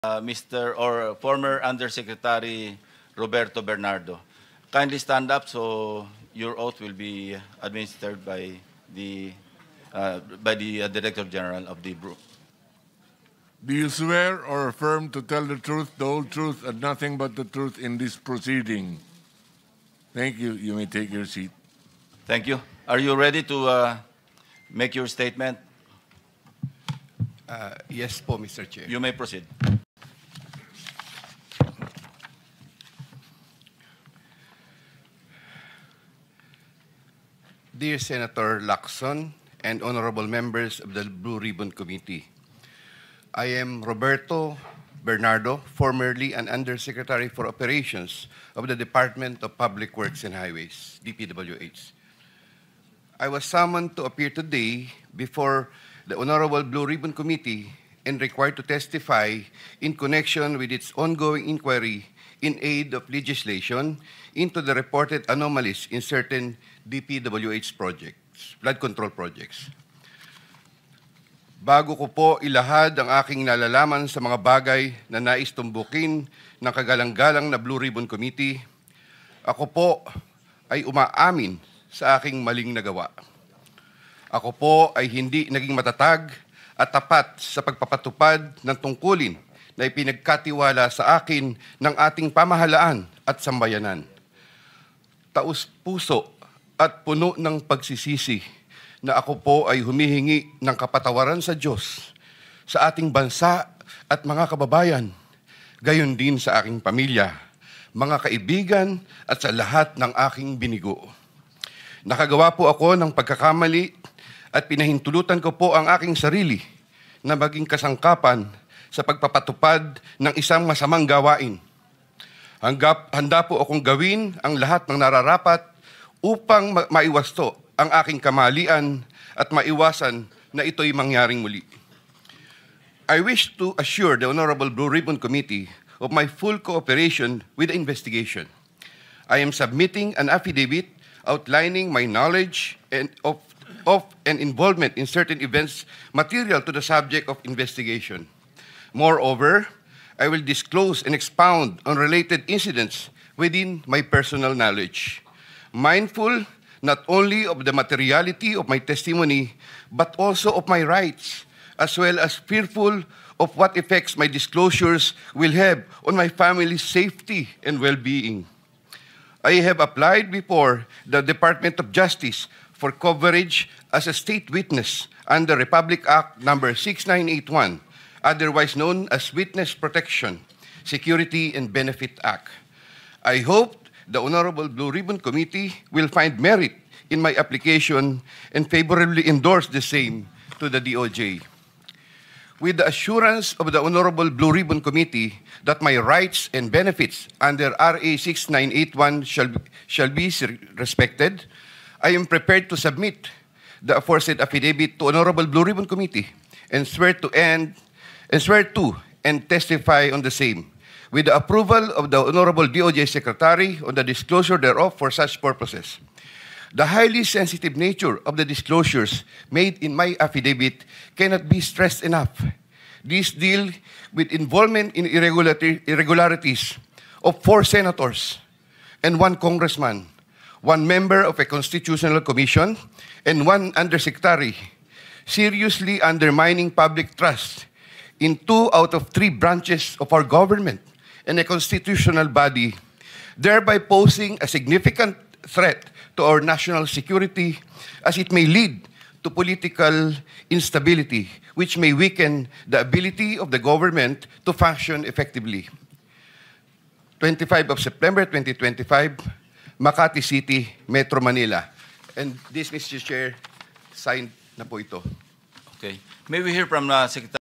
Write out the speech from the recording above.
Mr. or former Undersecretary Roberto Bernardo. Kindly stand up so your oath will be administered by the Director General of the Bureau. Do you swear or affirm to tell the truth, the whole truth, and nothing but the truth in this proceeding? Thank you. You may take your seat. Thank you. Are you ready to make your statement? Yes po, Mr. Chair. You may proceed. Dear Senator Lacson and honorable members of the Blue Ribbon Committee, I am Roberto Bernardo, formerly an Undersecretary for Operations of the Department of Public Works and Highways, DPWH. I was summoned to appear today before the Honorable Blue Ribbon Committee and required to testify in connection with its ongoing inquiry in aid of legislation into the reported anomalies in certain DPWH projects, flood control projects. Bago ko po ilahad ang aking nalalaman sa mga bagay na nais tumbukin ng kagalang-galang na Blue Ribbon Committee, ako po ay umaamin sa aking maling nagawa. Ako po ay hindi naging matatag at tapat sa pagpapatupad ng tungkulin na ipinagkatiwala sa akin ng ating pamahalaan at sambayanan. Taus-puso at puno ng pagsisisi na ako po ay humihingi ng kapatawaran sa Diyos, sa ating bansa at mga kababayan, gayon din sa aking pamilya, mga kaibigan at sa lahat ng aking binigo. Nakagawa po ako ng pagkakamali at pinahintulutan ko po ang aking sarili na maging kasangkapan sa pagpapatupad ng isang masamang gawain. Handa po akong gawin ang lahat ng nararapat upang maiwasto ang aking kamalian at maiwasan na ito'y mangyaring muli. I wish to assure the Honorable Blue Ribbon Committee of my full cooperation with the investigation. I am submitting an affidavit outlining my knowledge and of and involvement in certain events material to the subject of investigation. Moreover, I will disclose and expound on related incidents within my personal knowledge, mindful not only of the materiality of my testimony, but also of my rights, as well as fearful of what effects my disclosures will have on my family's safety and well-being. I have applied before the Department of Justice for coverage as a state witness under Republic Act No. 6981, otherwise known as Witness Protection, Security and Benefit Act. I hope the Honorable Blue Ribbon Committee will find merit in my application and favorably endorse the same to the DOJ. With the assurance of the Honorable Blue Ribbon Committee that my rights and benefits under RA 6981 shall be respected, I am prepared to submit the aforesaid affidavit to Honorable Blue Ribbon Committee and swear to and testify on the same, with the approval of the Honorable DOJ Secretary on the disclosure thereof for such purposes. The highly sensitive nature of the disclosures made in my affidavit cannot be stressed enough. These deal with involvement in irregularities of 4 senators and 1 congressman, 1 member of a constitutional commission, and 1 undersecretary, seriously undermining public trust in 2 out of 3 branches of our government and a constitutional body, thereby posing a significant threat to our national security as it may lead to political instability, which may weaken the ability of the government to function effectively. 25 of September 2025, Makati City, Metro Manila. And this, Mr. Chair, signed na po ito. Okay. May we hear from Secretary